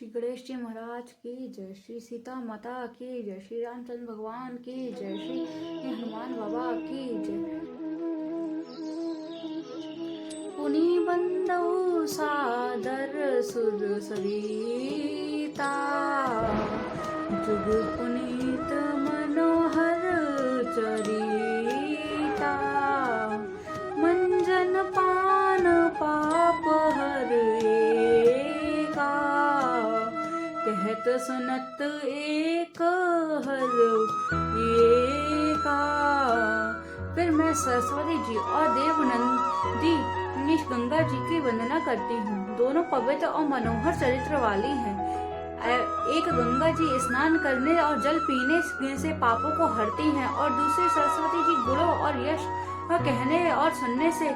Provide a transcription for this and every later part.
श्री गणेश जी महाराज की जय, श्री सीता माता की जय, श्री रामचंद्र भगवान की जय, श्री हनुमान बाबा की जय। पुनि बंदौ सादर सुर सरिता, जुग पुनीत मनोहर चरिता, मंजन पान पाप हर एका, कहत सुनत एक हर एका। फिर मैं सरस्वती जी और देवनंदी मुनीश गंगा जी की वंदना करती हूँ। दोनों पवित्र और मनोहर चरित्र वाली हैं। एक गंगा जी स्नान करने और जल पीने से पापों को हरती हैं और दूसरी सरस्वती जी गुणों और यश और कहने और सुनने से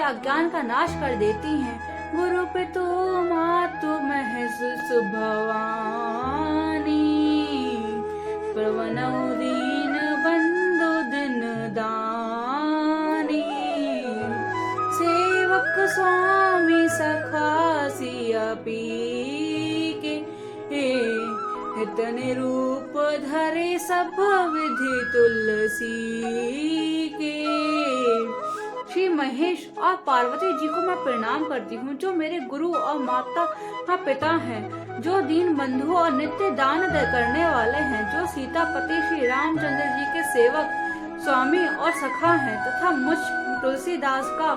अज्ञान का नाश कर देती हैं। गुरु पितु मातु महसुस भवानी, प्रवनौ दीन बंधु दिन दानी, सेवक स्वामी सखा सिया पी के, हित निरूप धरे सब विधि तुलसी के। श्री महेश और पार्वती जी को मैं प्रणाम करती हूँ, जो मेरे गुरु और माता पिता हैं, जो दीन बंधु और नित्य दान करने वाले हैं, जो सीतापति श्री रामचंद्र जी के सेवक स्वामी और सखा हैं, तथा मुझ तुलसीदास का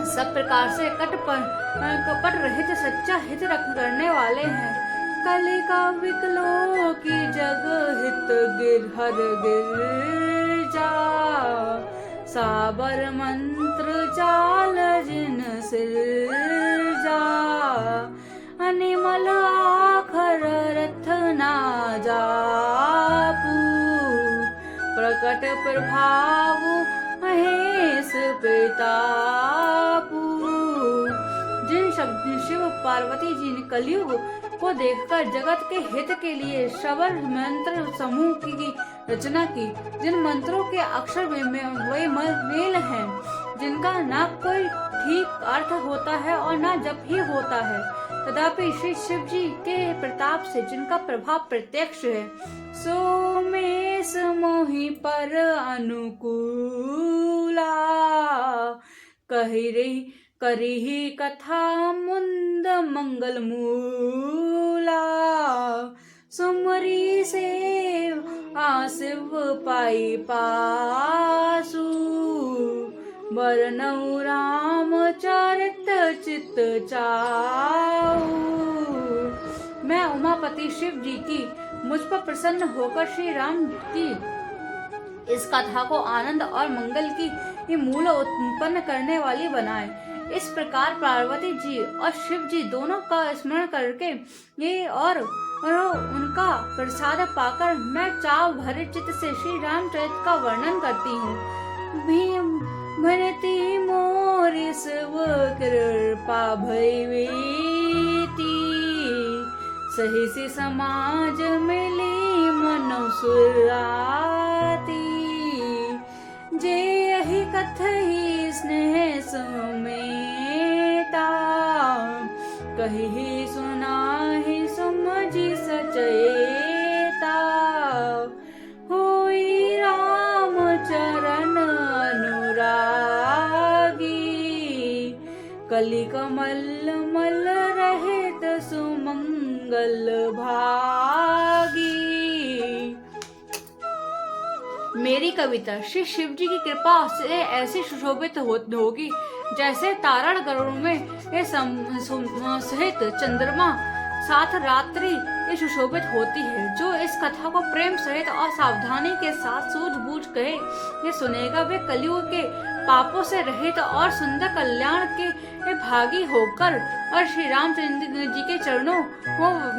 सब प्रकार से कपट रहित सच्चा हित करने वाले हैं। कलिका विकलो की जग हित गिरहर गिरजा, साबर मंत्र जाल जिन सिरजा, अनिमल आखर रथ ना जापू, प्रकट प्रभाव महेश प्रतापू। जिन शब्द शिव पार्वती जी ने कलयुग को देखकर जगत के हित के लिए शबर मंत्र समूह की रचना की, जिन मंत्रों के अक्षर वे मेल हैं, जिनका ना कोई ठीक अर्थ होता है और ना जप ही होता है, तथापि श्री शिव जी के प्रताप से जिनका प्रभाव प्रत्यक्ष है, सो मेष मोहि पर अनुकूला, करिहि कथा मुंद मंगल मूला, सुमरी से आशिव पाई पासु, बरनऊ राम चरित चित चाऊ। मैं उमापति शिव जी की मुझ पर प्रसन्न होकर श्री राम की इस कथा को आनंद और मंगल की मूल उत्पन्न करने वाली बनाए। इस प्रकार पार्वती जी और शिव जी दोनों का स्मरण करके ये और उनका प्रसाद पाकर मैं चाव भरे चित्त से श्री रामचरित का वर्णन करती हूँ। भीम भनती मोरि शिव कृपा भैवेती, सही से समाज मिली मनुसुराती, जे यही कथहि स्नेह सुमेता, कहि सुनाहि समझि सचेता, होई राम चरण अनुरागी, कलि कमल मल रहित सुमंगल भागी। मेरी कविता श्री शिव जी की कृपा से ऐसी सुशोभित होगी जैसे तारण गरुड़ में सहित चंद्रमा साथ रात्रि सुशोभित होती है। जो इस कथा को प्रेम सहित और सावधानी के साथ सूझबूझ कहे ये सुनेगा, वे कलयुग के पापों से रहित और सुंदर कल्याण के भागी होकर और श्री रामचंद्र जी के चरणों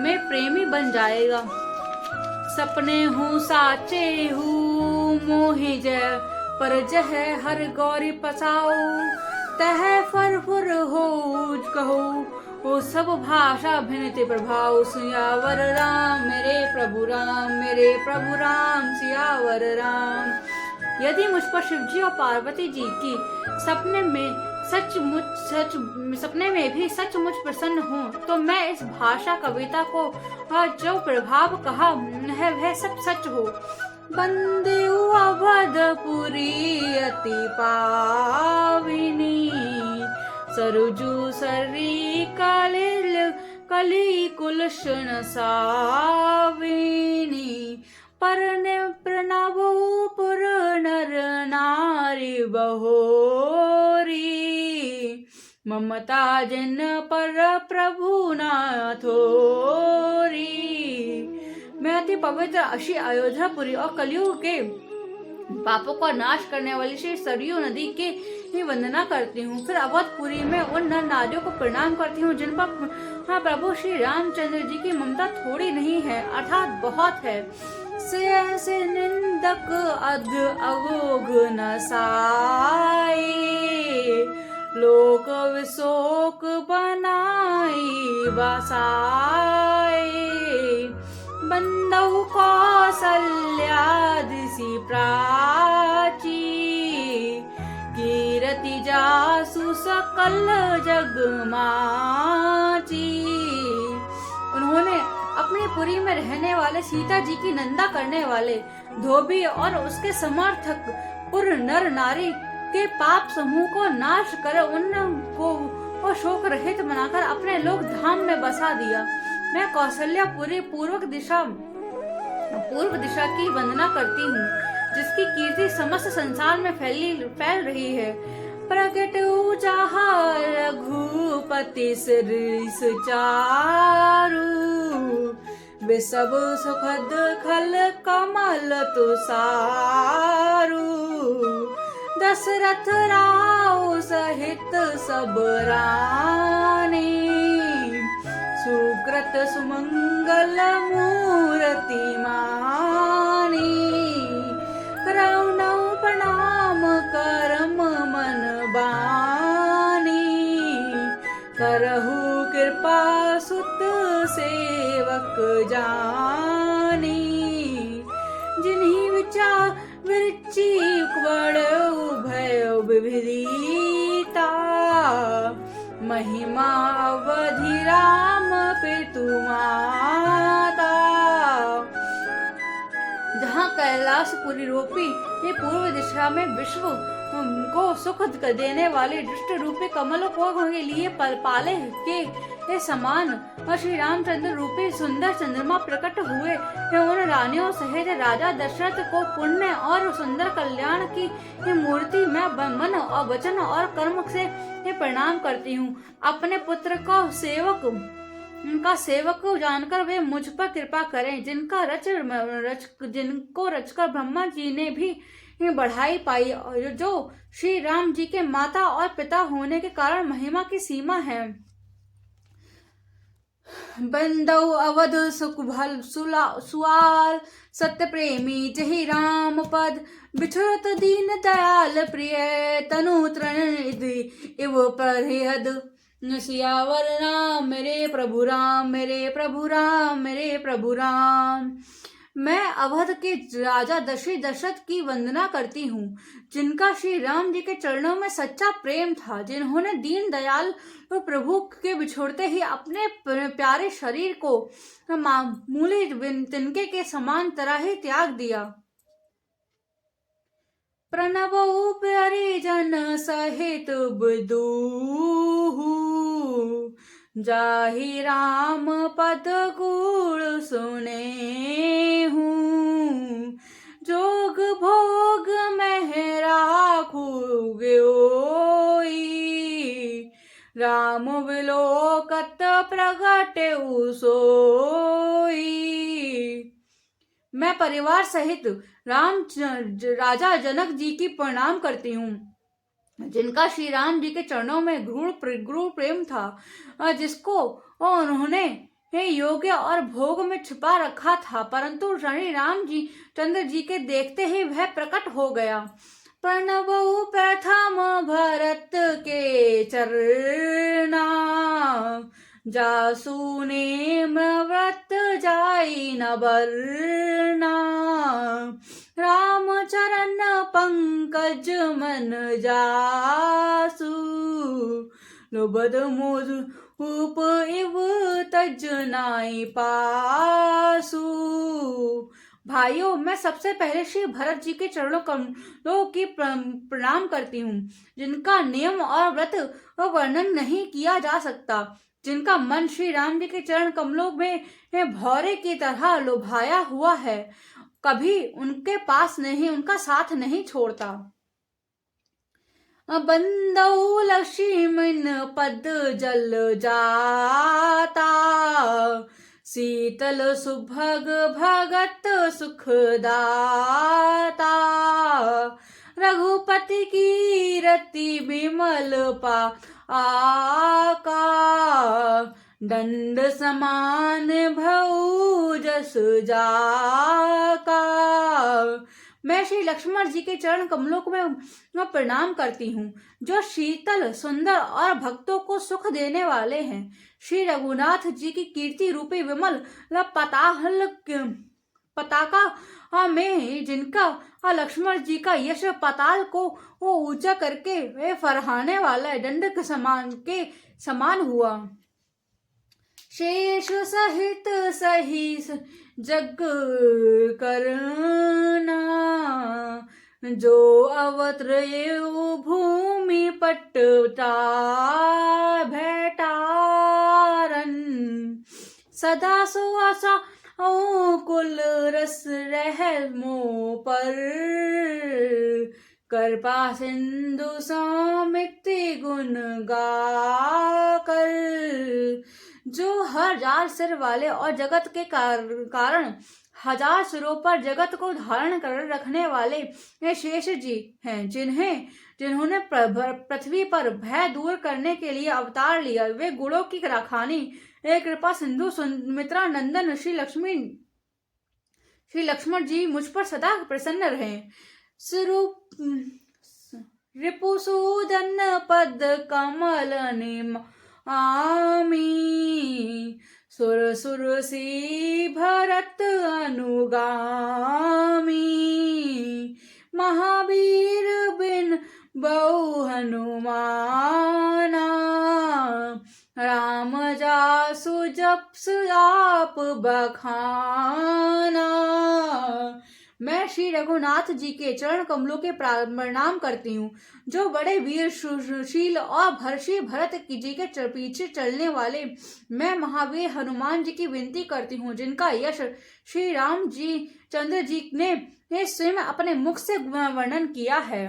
में प्रेमी बन जाएगा। सपने हूँ साचे हूँ मोहि जय पर जह हर गौरी पसाऊ, तह फर हो कहो वो सब भाषा भिन्नति प्रभाव, सियावर राम मेरे प्रभु राम सियावर राम। यदि मुझ पर शिवजी और पार्वती जी की सपने में सपने में भी सचमुच प्रसन्न हूँ, तो मैं इस भाषा कविता को जो प्रभाव कहा है वह सब सच हो। बंदे अवधपुरी अति पाविनी, सरजू सरी कली कुलशन साविनी, प्रणवो पुर नर नारी बहोरी, ममता जिन पर प्रभु नाथोरी। मैं अति पवित्र अशी अयोध्यापुरी और कलयुग के पापों का नाश करने वाली श्री सरयू नदी की वंदना करती हूँ। फिर अवधपुरी में उन नर नारियों को प्रणाम करती हूँ जिन पर प्रभु श्री रामचंद्र जी की ममता थोड़ी नहीं है, अर्थात बहुत है। से निंदक अध अगोघ न साई, लोक विशोक बनाई बसाई, बंदौ कौसल्यादिसी प्राची, कीरति जासु सकल जग माची। उन्होंने अपनी पुरी में रहने वाले सीता जी की निंदा करने वाले धोबी और उसके समर्थक पुर नर नारी के पाप समूह को नाश कर उनको शोक रहित बनाकर अपने लोक धाम में बसा दिया। मैं कौशल्यापुरी पूर्व दिशा की वंदना करती हूँ, जिसकी कीर्ति समस्त संसार में फैल रही है। प्रकट जहाँ रघुपति सिरिस चारु, वे सब सुखद खल कमल तुसारु, दशरथ राव सहित सब रानी, सुकृत सुमंगल मूर्ति मानी, करौनौ प्रणाम करम मन बानी, करहु कृपा सुत सेवक जानी, जिन्हीं विचार विरची बड़ उभय विविधता, महिमा अवधि राम पितु माता। जहाँ कैलाशपुरी रूपी ये पूर्व दिशा में विश्व को सुख देने वाले दुष्ट रूपी कमलों को लिए पाले के समान और श्री रामचंद्र रूपी सुंदर चंद्रमा प्रकट हुए, उन रानियों सहित राजा दशरथ को पुण्य और सुंदर कल्याण की मूर्ति में मन और वचन और कर्म से प्रणाम करती हूँ। अपने पुत्र को उनका सेवक जानकर वे मुझ पर कृपा करें, जिनको रचकर ब्रह्मा जी ने भी बढ़ाई पाई, जो श्री राम जी के माता और पिता होने के कारण महिमा की सीमा है। बंदौ अवध सुकुभल सुआल, सत्य प्रेमी जहि राम पद, बिछुरत दीन दयाल प्रिय, तनु तृण इव परिहद, सियावर राम मेरे प्रभु राम, मेरे प्रभु राम, मेरे प्रभु राम। मैं अवध के राजा दशरथ की वंदना करती हूँ, जिनका श्री राम जी के चरणों में सच्चा प्रेम था, जिन्होंने दीन दयाल प्रभु के बिछोड़ते ही अपने प्यारे शरीर को मामूली तिनके के समान तरह ही त्याग दिया। प्रणवो परिजन सहित बुदूहु, जाहि राम पद गुण सुने हूँ, जोग भोग में राखू गोई, राम विलोकत प्रगट सोई। मैं परिवार सहित राजा जनक जी की प्रणाम करती हूँ, जिनका श्री राम जी के चरणों में गूढ़ प्रेम था, जिसको उन्होंने योग्य और भोग में छुपा रखा था, परंतु श्री राम जी चंद्र जी के देखते ही वह प्रकट हो गया। प्रणवो प्रथम भरत के चरना, जासु नेम व्रत जाई न बरना, राम चरण पंकज मन जासु, लोबद मोद उप इव तज नाई पासु। भाइयों, मैं सबसे पहले श्री भरत जी के चरणों कमलों की प्रणाम करती हूँ, जिनका नियम और व्रत वर्णन नहीं किया जा सकता, जिनका मन श्री राम जी के चरण कमलों में भौरे की तरह लुभाया हुआ है, कभी उनके पास नहीं, उनका साथ नहीं छोड़ता। बंदौ लक्ष्मण पद जल जाता, शीतल सुभग भगत सुखदाता। रघुपति की रति विमल आका, दंड समान भऊ जस जाका। मैं श्री लक्ष्मण जी के चरण कमलों को मैं प्रणाम करती हूँ, जो शीतल सुंदर और भक्तों को सुख देने वाले हैं। श्री रघुनाथ जी की कीर्ति रूपी विमल पताका में जिनका लक्ष्मण जी का यश पाताल को वो ऊंचा करके वे फरहाने वाला दंड के समान हुआ। शेष सहित सही जग करना, जो अवत्र भूमि पटता भेटारन। सदा सुआसा कुल रस रह मोह पर, कृपा सिंधु सौमित्ति गुण गाकर। जो हजार सिर वाले और जगत के कारण हजार सिरों पर जगत को धारण कर रखने वाले ये शेष जी हैं, जिन्होंने पृथ्वी पर भय दूर करने के लिए अवतार लिया। वे गुणों की राखानी एक कृपा सिंधु सुमित्रा नंदन श्री लक्ष्मण जी मुझ पर सदा प्रसन्न रहे। रिपुसूदन पद कमल आमी, सुर सुर सी भरत अनुगामी। महावीर बिन बहु हनुमाना, राम जासु जप्स आप बखाना। मैं श्री रघुनाथ जी के चरण कमलों के प्रणाम करती हूँ, जो बड़े वीर सुशील और भर्षी भरत जी के पीछे चलने वाले। मैं महावीर हनुमान जी की विनती करती हूँ, जिनका यश श्री राम जी चंद्र जी ने स्वयं अपने मुख से वर्णन किया है।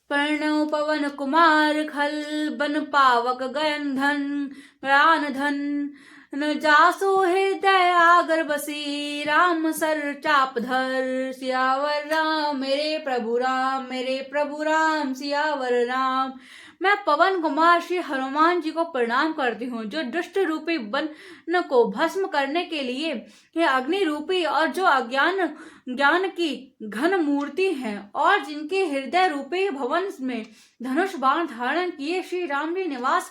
प्रणव पवन कुमार खल, बन पावक गयन धन प्राण धन। न जासो हृदय आगर बसी, राम सर चाप धर। सियावर राम मेरे प्रभु राम सियावर राम। मैं पवन कुमार श्री हनुमान जी को प्रणाम करती हूँ, जो दुष्ट रूपी वन को भस्म करने के लिए ये अग्नि रूपी और जो ज्ञान की घन मूर्ति हैं, और जिनके हृदय रूपी भवन में धनुष बाण धारण किए श्री राम जी निवास